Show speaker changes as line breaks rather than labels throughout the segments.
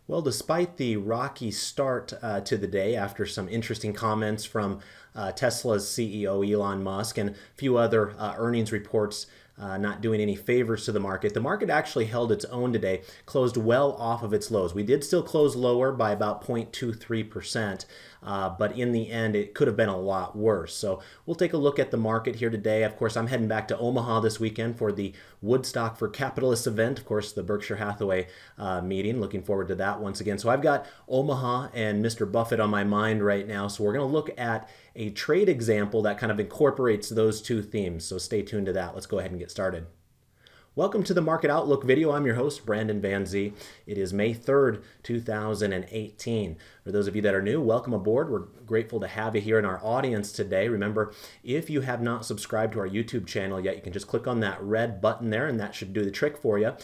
Well, despite the rocky start to the day after some interesting comments from Tesla's CEO Elon Musk and a few other earnings reports not doing any favors to the market actually held its own today, closed well off of its lows. We did still close lower by about 0.23%, but in the end, it could have been a lot worse. So we'll take a look at the market here today. Of course, I'm heading back to Omaha this weekend for the Woodstock for Capitalists event, of course, the Berkshire Hathaway meeting. Looking forward to that once again. So I've got Omaha and Mr. Buffett on my mind right now. So we're going to look at a trade example that kind of incorporates those two themes. So stay tuned to that. Let's go ahead and get started. Welcome to the Market Outlook video. I'm your host, Brandon Van Zee. It is May 3rd, 2018. For those of you that are new, welcome aboard. We're grateful to have you here in our audience today. Remember, if you have not subscribed to our YouTube channel yet, you can just click on that red button there and that should do the trick for you.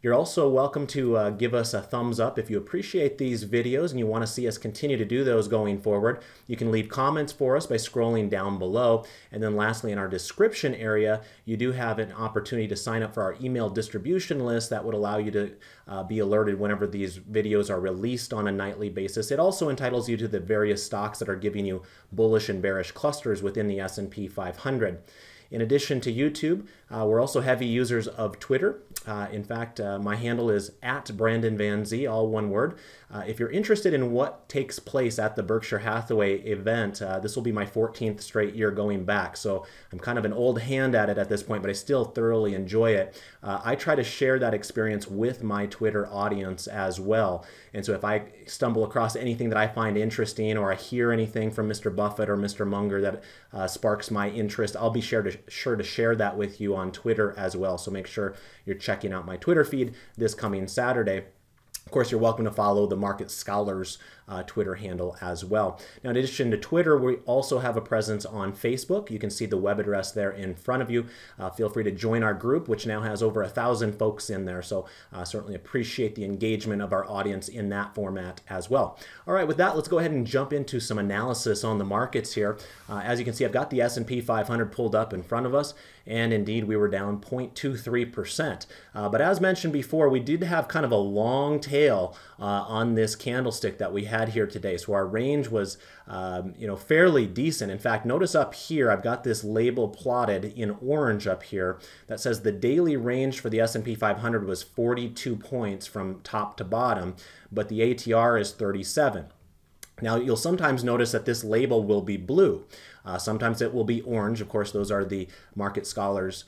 You're also welcome to give us a thumbs up if you appreciate these videos and you want to see us continue to do those going forward. You can leave comments for us by scrolling down below. And then lastly, in our description area, you do have an opportunity to sign up for our email distribution list that would allow you to be alerted whenever these videos are released on a nightly basis. It also entitles you to the various stocks that are giving you bullish and bearish clusters within the S&P 500. In addition to YouTube, we're also heavy users of Twitter. In fact, my handle is @BrandonVanZee, all one word. If you're interested in what takes place at the Berkshire Hathaway event, this will be my 14th straight year going back. So I'm kind of an old hand at it at this point, but I still thoroughly enjoy it. I try to share that experience with my Twitter audience as well. And so if I stumble across anything that I find interesting or I hear anything from Mr. Buffett or Mr. Munger that sparks my interest, I'll be sure to share that with you on Twitter as well. So make sure you're checking out my Twitter feed this coming Saturday. Of course, you're welcome to follow the Market Scholars Twitter handle as well. Now, in addition to Twitter, we also have a presence on Facebook. You can see the web address there in front of you. Feel free to join our group, which now has over 1,000 folks in there. So certainly appreciate the engagement of our audience in that format as well. All right, with that, let's go ahead and jump into some analysis on the markets here. As you can see, I've got the S&P 500 pulled up in front of us, and indeed we were down 0.23%. But as mentioned before, we did have kind of a long tail on this candlestick that we had here today. So our range was fairly decent. In fact, notice up here, I've got this label plotted in orange up here that says the daily range for the S&P 500 was 42 points from top to bottom, but the ATR is 37. Now, you'll sometimes notice that this label will be blue. Sometimes it will be orange. Of course, those are the Market Scholars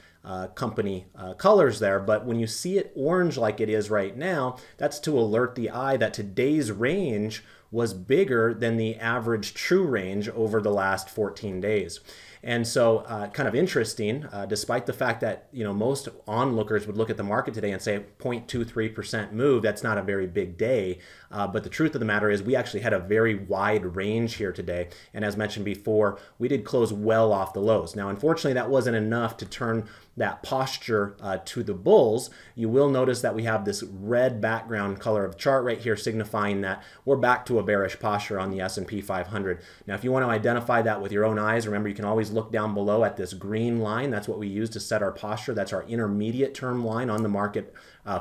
company colors there. But when you see it orange like it is right now, that's to alert the eye that today's range was bigger than the average true range over the last 14 days. And so kind of interesting, despite the fact that most onlookers would look at the market today and say 0.23% move, that's not a very big day. But the truth of the matter is we actually had a very wide range here today. And as mentioned before, we did close well off the lows. Now, unfortunately, that wasn't enough to turn that posture to the bulls. You will notice that we have this red background color of chart right here signifying that we're back to a bearish posture on the S&P 500. Now, if you want to identify that with your own eyes, remember you can always look down below at this green line. That's what we use to set our posture. That's our intermediate term line on the market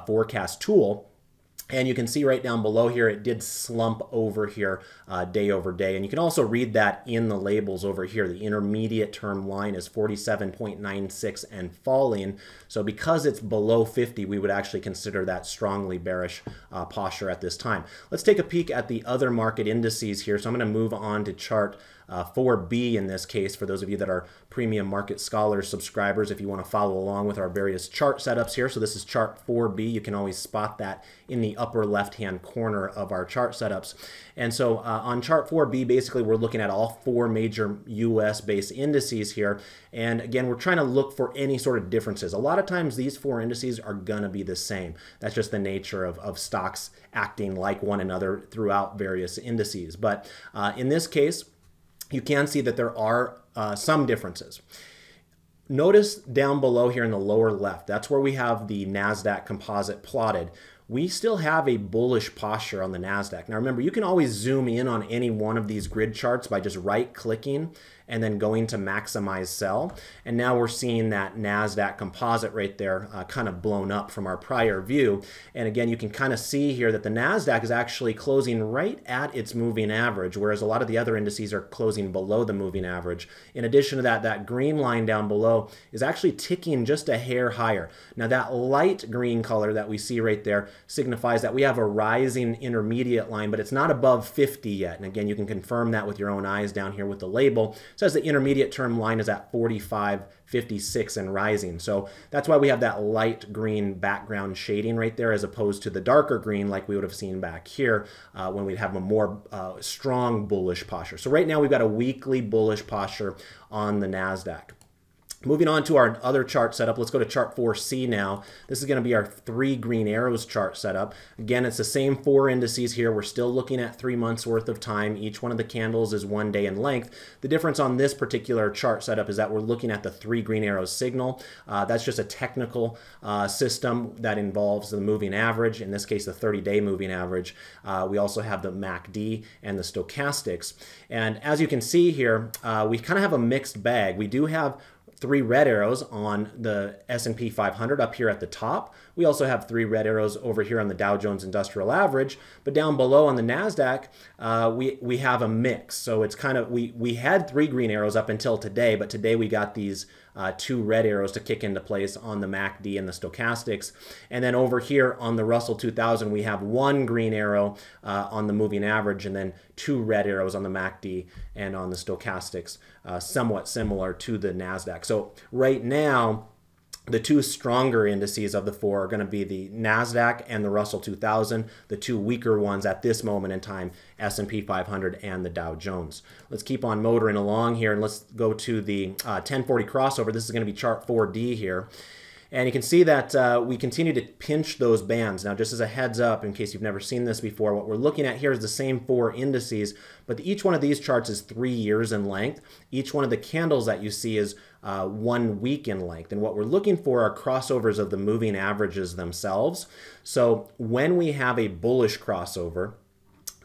forecast tool. And you can see right down below here, it did slump over here day over day. And you can also read that in the labels over here. The intermediate term line is 47.96 and falling. So because it's below 50, we would actually consider that strongly bearish posture at this time. Let's take a peek at the other market indices here. So I'm going to move on to chart 4B in this case, for those of you that are premium Market Scholars subscribers, if you want to follow along with our various chart setups here. So this is chart 4B. You can always spot that in the upper left-hand corner of our chart setups. And so on chart 4B, basically we're looking at all four major US-based indices here. And again, we're trying to look for any sort of differences. A lot of times these four indices are going to be the same. That's just the nature of stocks acting like one another throughout various indices. But in this case, you can see that there are some differences. Notice down below here in the lower left, that's where we have the NASDAQ composite plotted. We still have a bullish posture on the NASDAQ. Now remember, you can always zoom in on any one of these grid charts by just right-clicking and then going to maximize sell. And now we're seeing that NASDAQ composite right there kind of blown up from our prior view. And again, you can kind of see here that the NASDAQ is actually closing right at its moving average, whereas a lot of the other indices are closing below the moving average. In addition to that, that green line down below is actually ticking just a hair higher. Now that light green color that we see right there signifies that we have a rising intermediate line, but it's not above 50 yet. And again, you can confirm that with your own eyes down here with the label. It says the intermediate term line is at 45.56 and rising. So that's why we have that light green background shading right there, as opposed to the darker green like we would have seen back here when we'd have a more strong bullish posture. So right now we've got a weekly bullish posture on the NASDAQ. Moving on to our other chart setup, let's go to chart 4C now. This is going to be our 3 green arrows chart setup. Again, it's the same 4 indices here. We're still looking at 3 months worth of time. Each one of the candles is 1 day in length. The difference on this particular chart setup is that we're looking at the 3 green arrows signal. That's just a technical system that involves the moving average, in this case the 30-day moving average. We also have the MACD and the stochastics. And as you can see here, we kind of have a mixed bag. We do have 3 red arrows on the S&P 500 up here at the top. We also have 3 red arrows over here on the Dow Jones Industrial Average, but down below on the NASDAQ, we have a mix. So it's kind of, we had 3 green arrows up until today, but today we got these 2 red arrows to kick into place on the MACD and the stochastics. And then over here on the Russell 2000, we have 1 green arrow on the moving average and then 2 red arrows on the MACD and on the stochastics, somewhat similar to the NASDAQ. So right now, the 2 stronger indices of the 4 are going to be the NASDAQ and the Russell 2000. The 2 weaker ones at this moment in time, S&P 500 and the Dow Jones. Let's keep on motoring along here, and let's go to the 1040 crossover. This is going to be chart 4D here. And you can see that we continue to pinch those bands. Now, just as a heads up, in case you've never seen this before, what we're looking at here is the same 4 indices, but each one of these charts is 3 years in length. Each one of the candles that you see is 1 week in length. And what we're looking for are crossovers of the moving averages themselves. So when we have a bullish crossover,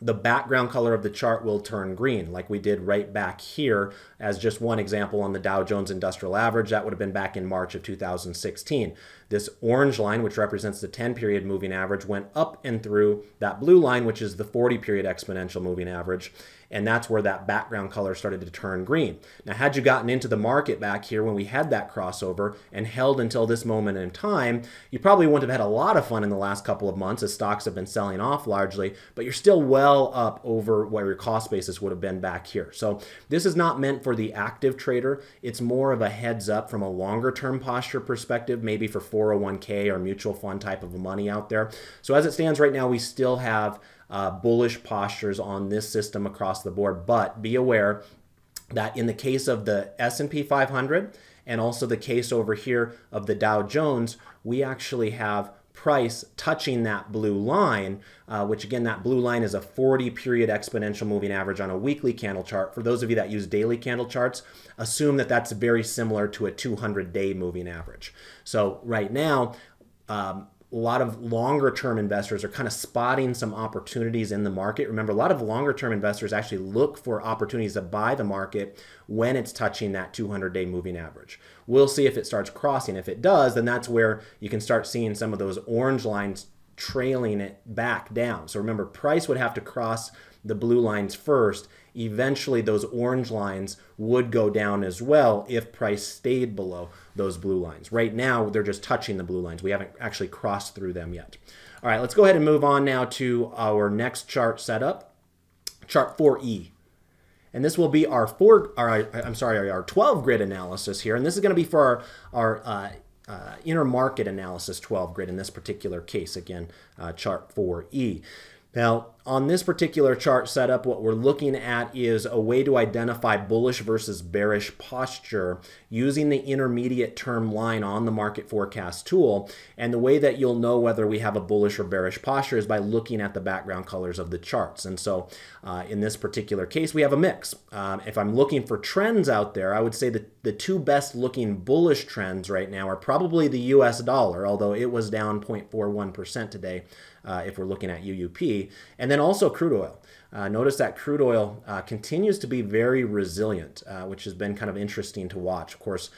the background color of the chart will turn green, like we did right back here as just one example on the Dow Jones Industrial Average. That would have been back in March of 2016. This orange line, which represents the 10-period moving average, went up and through that blue line, which is the 40-period exponential moving average. And that's where that background color started to turn green. Now, had you gotten into the market back here when we had that crossover and held until this moment in time, you probably wouldn't have had a lot of fun in the last couple of months as stocks have been selling off largely, but you're still well up over where your cost basis would have been back here. So this is not meant for the active trader. It's more of a heads up from a longer term posture perspective, maybe for 401k or mutual fund type of money out there. So as it stands right now, we still have bullish postures on this system across the board, but be aware that in the case of the S&P 500 and also the case over here of the Dow Jones, we actually have price touching that blue line, which again, that blue line is a 40-period exponential moving average on a weekly candle chart. For those of you that use daily candle charts, assume that that's very similar to a 200-day moving average. So right now, a lot of longer term investors are kind of spotting some opportunities in the market. Remember, a lot of longer term investors actually look for opportunities to buy the market when it's touching that 200-day moving average. We'll see if it starts crossing. If it does, then that's where you can start seeing some of those orange lines trailing it back down. So remember, price would have to cross the blue lines first. Eventually, those orange lines would go down as well if price stayed below those blue lines. Right now, they're just touching the blue lines. We haven't actually crossed through them yet. All right, let's go ahead and move on now to our next chart setup, chart 4E. And this will be our 12 grid analysis here. And this is going to be for our intermarket analysis 12 grid in this particular case, again, chart 4E. Now, on this particular chart setup, what we're looking at is a way to identify bullish versus bearish posture using the intermediate term line on the market forecast tool. And the way that you'll know whether we have a bullish or bearish posture is by looking at the background colors of the charts. And so in this particular case, we have a mix. If I'm looking for trends out there, I would say that the 2 best looking bullish trends right now are probably the US dollar, although it was down 0.41% today if we're looking at UUP. And then then also crude oil. Notice that crude oil continues to be very resilient, which has been kind of interesting to watch. Of course,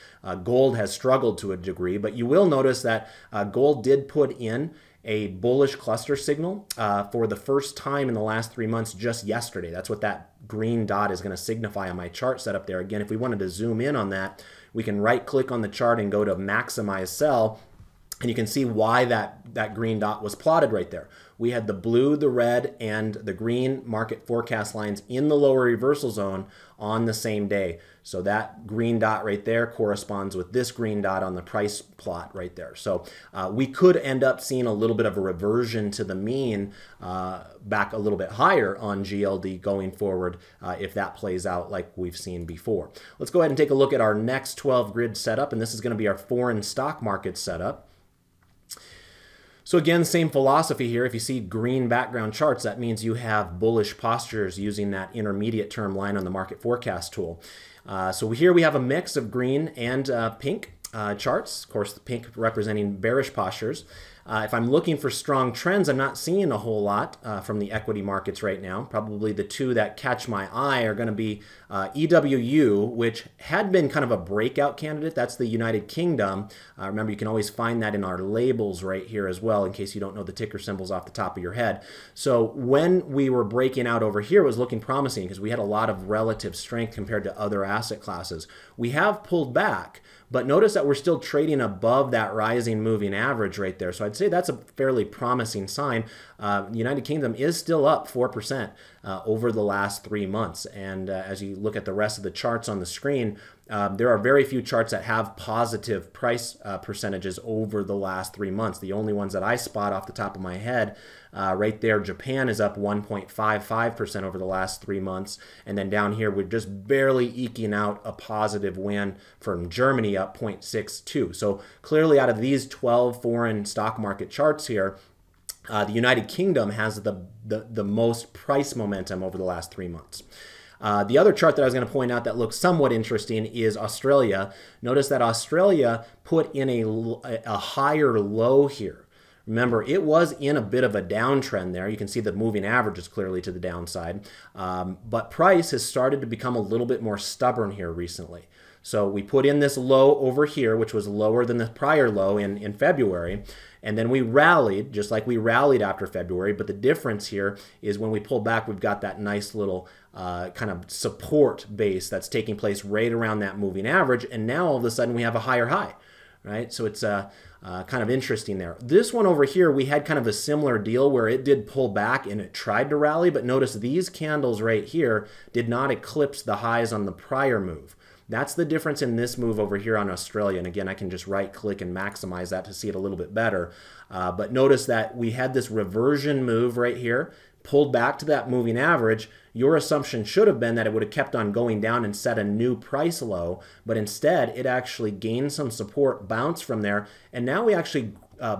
gold has struggled to a degree, but you will notice that gold did put in a bullish cluster signal for the first time in the last 3 months just yesterday. That's what that green dot is going to signify on my chart setup there. Again, if we wanted to zoom in on that, we can right-click on the chart and go to Maximize Sell, and you can see why that green dot was plotted right there. We had the blue, the red, and the green market forecast lines in the lower reversal zone on the same day. So that green dot right there corresponds with this green dot on the price plot right there. So we could end up seeing a little bit of a reversion to the mean back a little bit higher on GLD going forward if that plays out like we've seen before. Let's go ahead and take a look at our next 12 grid setup, and this is going to be our foreign stock market setup. So again, same philosophy here. If you see green background charts, that means you have bullish postures using that intermediate term line on the market forecast tool. So here we have a mix of green and pink charts. Of course, the pink representing bearish postures. If I'm looking for strong trends, I'm not seeing a whole lot from the equity markets right now. Probably the two that catch my eye are going to be EWU, which had been kind of a breakout candidate. That's the United Kingdom. Remember, you can always find that in our labels right here as well, in case you don't know the ticker symbols off the top of your head. So when we were breaking out over here, it was looking promising because we had a lot of relative strength compared to other asset classes. We have pulled back, but notice that we're still trading above that rising moving average right there. So I'd say that's a fairly promising sign. The United Kingdom is still up 4% over the last 3 months. And as you look at the rest of the charts on the screen, there are very few charts that have positive price percentages over the last 3 months. The only ones that I spot off the top of my head, right there, Japan is up 1.55% over the last 3 months. And then down here, we're just barely eking out a positive win from Germany, up 0.62. So clearly out of these 12 foreign stock market charts here, the United Kingdom has the most price momentum over the last 3 months. The other chart that I was going to point out that looks somewhat interesting is Australia. Notice that Australia put in a higher low here. Remember, it was in a bit of a downtrend there. You can see the moving average is clearly to the downside. But price has started to become a little bit more stubborn here recently. So we put in this low over here, which was lower than the prior low in February. And then we rallied, just like we rallied after February. But the difference here is when we pull back, we've got that nice little kind of support base that's taking place right around that moving average. And now all of a sudden we have a higher high, right? So it's kind of interesting there. This one over here, we had kind of a similar deal where it did pull back and it tried to rally. But notice these candles right here did not eclipse the highs on the prior move. That's the difference in this move over here on Australia. And again, I can just right click and maximize that to see it a little bit better. But notice that we had this reversion move right here, pulled back to that moving average. Your assumption should have been that it would have kept on going down and set a new price low. But instead, it actually gained some support, bounced from there. And now we actually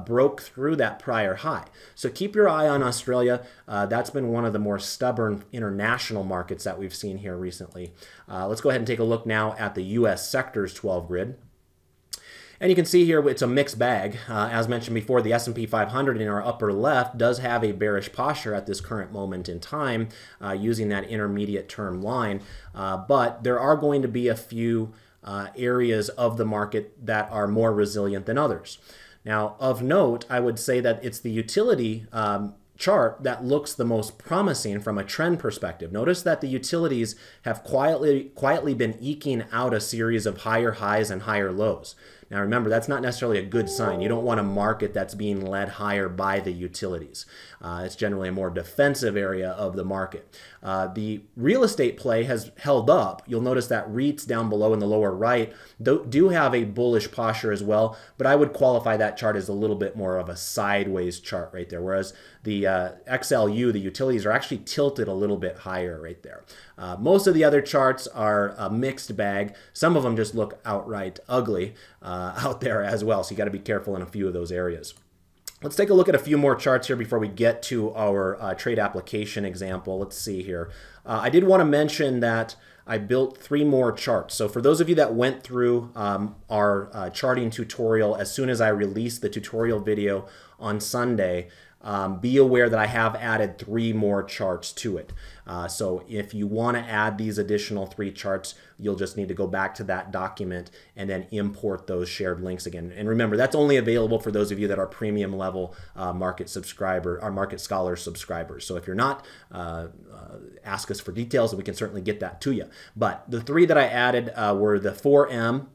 broke through that prior high. So keep your eye on Australia. That's been one of the more stubborn international markets that we've seen here recently. Let's go ahead and take a look now at the U.S. sectors 12 grid. And you can see here it's a mixed bag. As mentioned before, the S&P 500 in our upper left does have a bearish posture at this current moment in time using that intermediate term line. But there are going to be a few areas of the market that are more resilient than others. Now, of note, I would say that it's the utility chart that looks the most promising from a trend perspective. Notice that the utilities have quietly been eking out a series of higher highs and higher lows. Now remember, that's not necessarily a good sign. You don't want a market that's being led higher by the utilities. It's generally a more defensive area of the market. The real estate play has held up. You'll notice that REITs down below in the lower right do have a bullish posture as well, but I would qualify that chart as a little bit more of a sideways chart right there, whereas the XLU, the utilities, are actually tilted a little bit higher right there. Most of the other charts are a mixed bag. Some of them just look outright ugly out there as well, so you got to be careful in a few of those areas. Let's take a look at a few more charts here before we get to our trade application example. Let's see here. I did want to mention that I built 3 more charts. So for those of you that went through our charting tutorial as soon as I released the tutorial video on Sunday, be aware that I have added 3 more charts to it. So if you want to add these additional 3 charts, you'll just need to go back to that document and then import those shared links again. And remember, that's only available for those of you that are premium level Market subscriber or Market Scholar subscribers. So if you're not, ask us for details and we can certainly get that to you. But the 3 that I added were the 4M,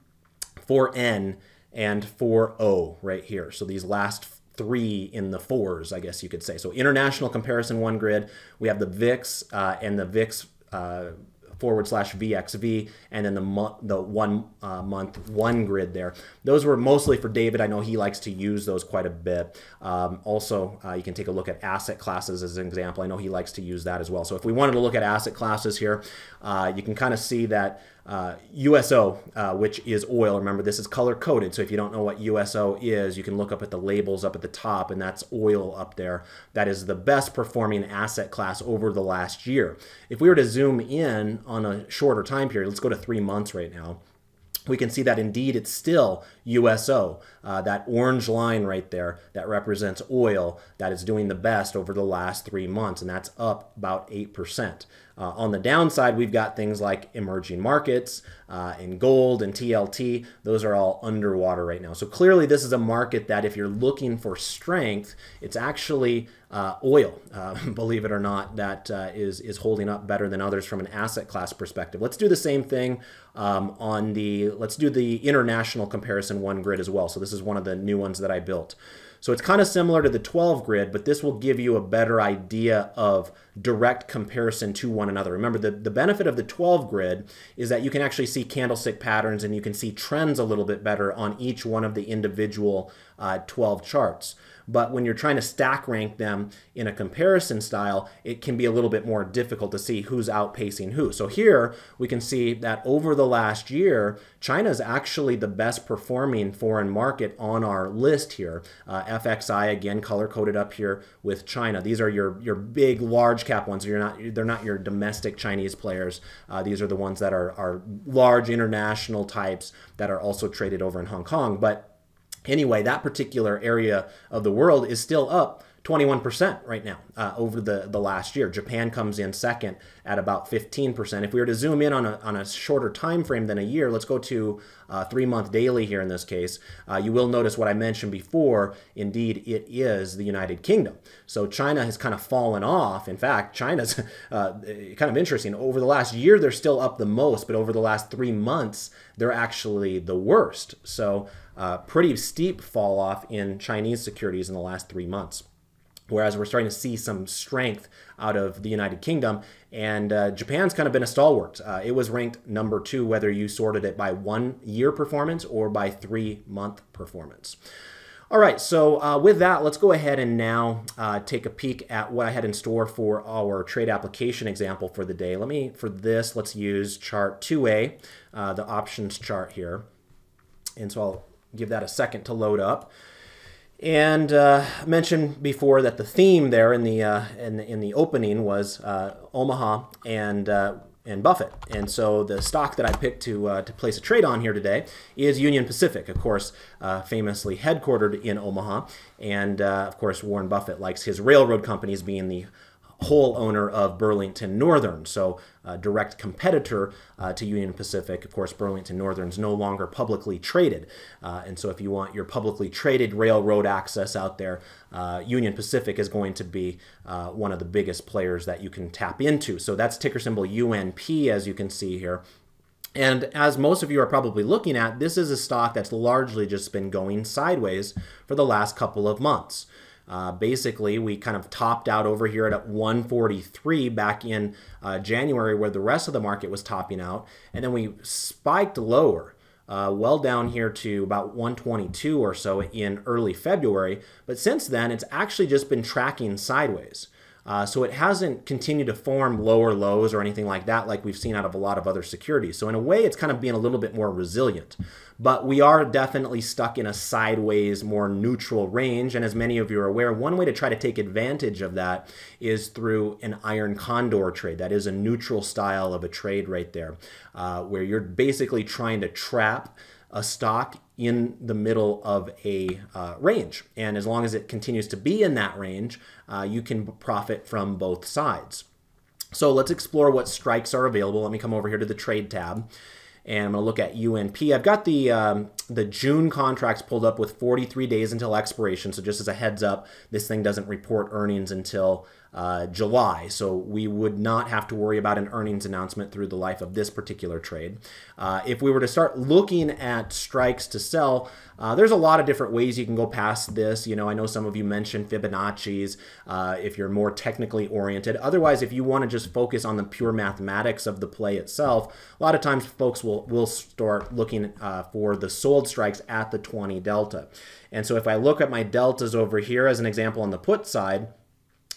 4N, and 4O right here. So these last 3 in the 4s, I guess you could say. So International Comparison 1 Grid, we have the VIX and the VIX /VXV, and then the 1 month 1 grid there. Those were mostly for David. I know he likes to use those quite a bit. Also, you can take a look at asset classes as an example. I know he likes to use that as well. So if we wanted to look at asset classes here, you can kind of see that USO, which is oil. Remember, this is color coded, so if you don't know what USO is, you can look up at the labels up at the top, and that's oil up there. That is the best performing asset class over the last year. If we were to zoom in on a shorter time period, let's go to 3 months right now, we can see that indeed it's still USO, that orange line right there that represents oil, that is doing the best over the last 3 months, and that's up about 8%. On the downside, we've got things like emerging markets and gold and TLT. Those are all underwater right now. So clearly this is a market that if you're looking for strength, it's actually oil, believe it or not, that is holding up better than others from an asset class perspective. Let's do the same thing let's do the International Comparison 1 Grid as well. So this is one of the new ones that I built. So it's kind of similar to the 12 grid, but this will give you a better idea of direct comparison to one another. Remember, the benefit of the 12 grid is that you can actually see candlestick patterns and you can see trends a little bit better on each one of the individual 12 charts. But when you're trying to stack rank them in a comparison style, it can be a little bit more difficult to see who's outpacing who. So here we can see that over the last year, China is actually the best performing foreign market on our list here. FXI, again, color coded up here with China. These are your big, large cap ones. They're not your domestic Chinese players. These are the ones that are large international types that are also traded over in Hong Kong. But anyway, that particular area of the world is still up 21% right now over the last year. Japan comes in second at about 15%. If we were to zoom in on a shorter time frame than a year, let's go to 3-month daily here in this case, you will notice what I mentioned before. Indeed, it is the United Kingdom. So China has kind of fallen off. In fact, China's kind of interesting. Over the last year, they're still up the most, but over the last 3 months, they're actually the worst. So pretty steep fall off in Chinese securities in the last 3 months. Whereas we're starting to see some strength out of the United Kingdom, and Japan's kind of been a stalwart. It was ranked number 2, whether you sorted it by 1-year performance or by 3-month performance. All right, so with that, let's go ahead and now take a peek at what I had in store for our trade application example for the day. Let's use chart 2A, the options chart here. And so I'll give that a second to load up. And I mentioned before that the theme there in the opening was Omaha and Buffett. And so the stock that I picked to place a trade on here today is Union Pacific, of course, famously headquartered in Omaha. And of course, Warren Buffett likes his railroad companies being the whole owner of Burlington Northern, so a direct competitor to Union Pacific. Of course, Burlington Northern is no longer publicly traded, and so if you want your publicly traded railroad access out there, Union Pacific is going to be one of the biggest players that you can tap into. So that's ticker symbol UNP, as you can see here. And as most of you are probably looking at, this is a stock that's largely just been going sideways for the last couple of months. Basically, we kind of topped out over here at 143 back in January, where the rest of the market was topping out, and then we spiked lower, well down here to about 122 or so in early February. But since then, it's actually just been tracking sideways. So it hasn't continued to form lower lows or anything like that like we've seen out of a lot of other securities. So in a way, it's kind of being a little bit more resilient. But we are definitely stuck in a sideways, more neutral range. And as many of you are aware, one way to try to take advantage of that is through an iron condor trade. That is a neutral style of a trade right there, where you're basically trying to trap a stock in the middle of a range. And as long as it continues to be in that range, you can profit from both sides. So let's explore what strikes are available. Let me come over here to the trade tab, and I'm going to look at UNP. I've got the June contracts pulled up with 43 days until expiration. So just as a heads up, this thing doesn't report earnings until July. So we would not have to worry about an earnings announcement through the life of this particular trade. If we were to start looking at strikes to sell, there's a lot of different ways you can go past this. You know, I know some of you mentioned Fibonacci's if you're more technically oriented. Otherwise, if you want to just focus on the pure mathematics of the play itself, a lot of times folks will start looking for the sold strikes at the 20 delta. And so if I look at my deltas over here as an example on the put side,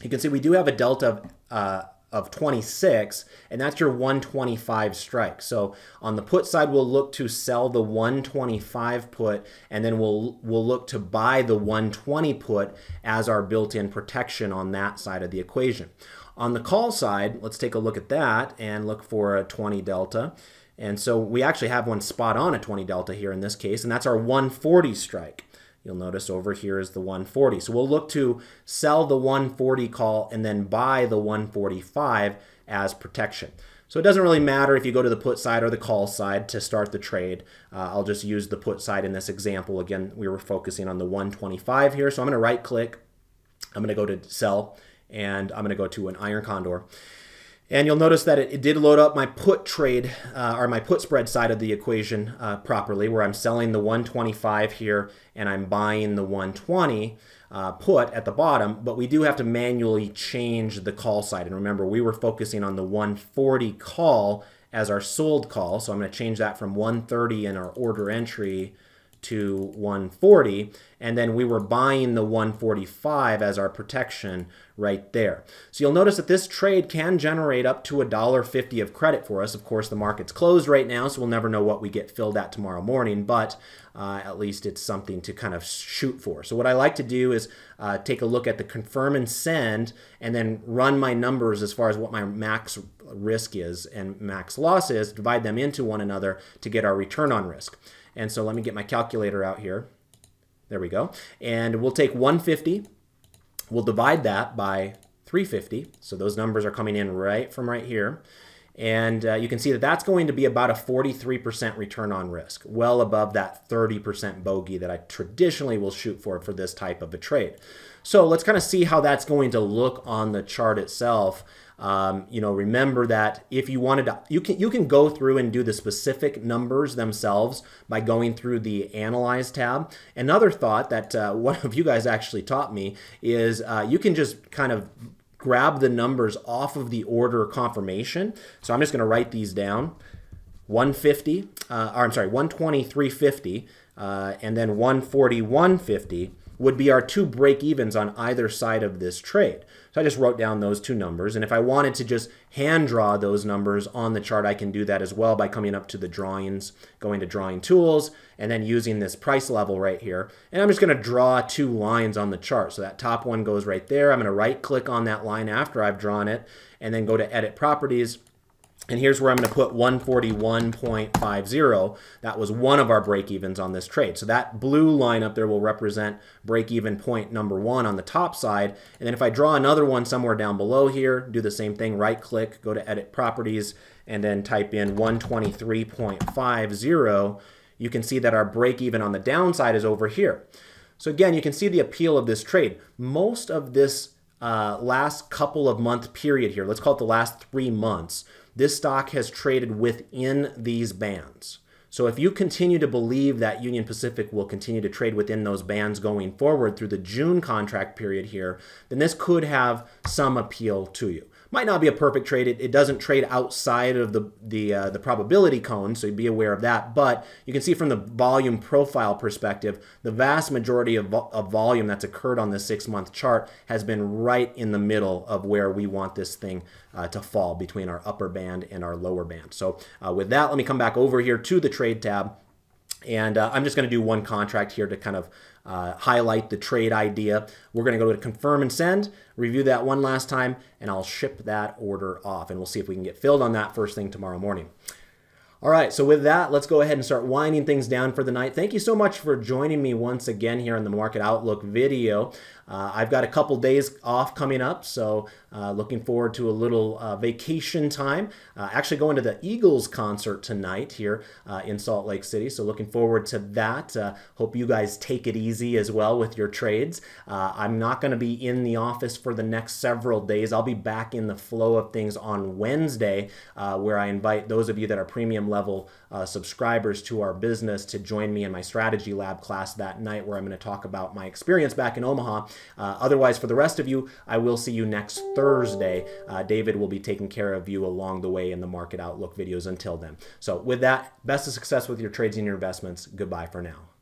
you can see we do have a delta of 26, and that's your 125 strike. So on the put side, we'll look to sell the 125 put, and then we'll look to buy the 120 put as our built-in protection on that side of the equation. On the call side, let's take a look at that and look for a 20 delta. And so we actually have one spot on a 20 delta here in this case, and that's our 140 strike. You'll notice over here is the 140. So we'll look to sell the 140 call and then buy the 145 as protection. So it doesn't really matter if you go to the put side or the call side to start the trade. I'll just use the put side in this example. Again, we were focusing on the 125 here. So I'm going to right click. I'm going to go to sell, and I'm going to go to an iron condor. And you'll notice that it did load up my put trade, or my put spread side of the equation properly, where I'm selling the 125 here and I'm buying the 120 put at the bottom, but we do have to manually change the call side. And remember, we were focusing on the 140 call as our sold call, so I'm going to change that from 130 in our order entry to 140, and then we were buying the 145 as our protection right there. So you'll notice that this trade can generate up to $1.50 of credit for us. Of course, the market's closed right now, so we'll never know what we get filled at tomorrow morning, but at least it's something to kind of shoot for. So what I like to do is take a look at the confirm and send, and then run my numbers as far as what my max risk is and max loss is, divide them into one another to get our return on risk. And so let me get my calculator out here. There we go. And we'll take 150. We'll divide that by 350. So those numbers are coming in right from right here. And you can see that that's going to be about a 43% return on risk, well above that 30% bogey that I traditionally will shoot for this type of a trade. So let's kind of see how that's going to look on the chart itself. You know, remember that if you wanted to, you can go through and do the specific numbers themselves by going through the Analyze tab. Another thought that one of you guys actually taught me is you can just kind of grab the numbers off of the order confirmation. So I'm just going to write these down. 150, or I'm sorry, 120, 350, and then 140, 150 would be our two break-evens on either side of this trade. So I just wrote down those two numbers, and if I wanted to just hand draw those numbers on the chart, I can do that as well by coming up to the drawings, going to drawing tools, and then using this price level right here. And I'm just going to draw two lines on the chart. So that top one goes right there. I'm going to right-click on that line after I've drawn it, and then go to Edit Properties. And here's where I'm going to put 141.50. That was one of our break-evens on this trade. So that blue line up there will represent break-even point number one on the top side. And then if I draw another one somewhere down below here, do the same thing, right-click, go to Edit Properties, and then type in 123.50, you can see that our break-even on the downside is over here. So again, you can see the appeal of this trade. Most of this last couple of month period here, let's call it the last 3 months, this stock has traded within these bands. So if you continue to believe that Union Pacific will continue to trade within those bands going forward through the June contract period here, then this could have some appeal to you. Might not be a perfect trade. It doesn't trade outside of the probability cone, so be aware of that. But you can see from the volume profile perspective, the vast majority of volume that's occurred on this 6-month chart has been right in the middle of where we want this thing to fall, between our upper band and our lower band. So with that, let me come back over here to the trade tab. And I'm just going to do one contract here to kind of highlight the trade idea. We're going to go to confirm and send, review that one last time, and I'll ship that order off. And we'll see if we can get filled on that first thing tomorrow morning. All right, so with that, let's go ahead and start winding things down for the night. Thank you so much for joining me once again here on the Market Outlook video. I've got a couple days off coming up, so looking forward to a little vacation time. Actually going to the Eagles concert tonight here in Salt Lake City, so looking forward to that. Hope you guys take it easy as well with your trades. I'm not going to be in the office for the next several days. I'll be back in the flow of things on Wednesday, where I invite those of you that are premium level subscribers to our business to join me in my strategy lab class that night, where I'm going to talk about my experience back in Omaha. Otherwise, for the rest of you, I will see you next Thursday. David will be taking care of you along the way in the Market Outlook videos until then. So with that, best of success with your trades and your investments. Goodbye for now.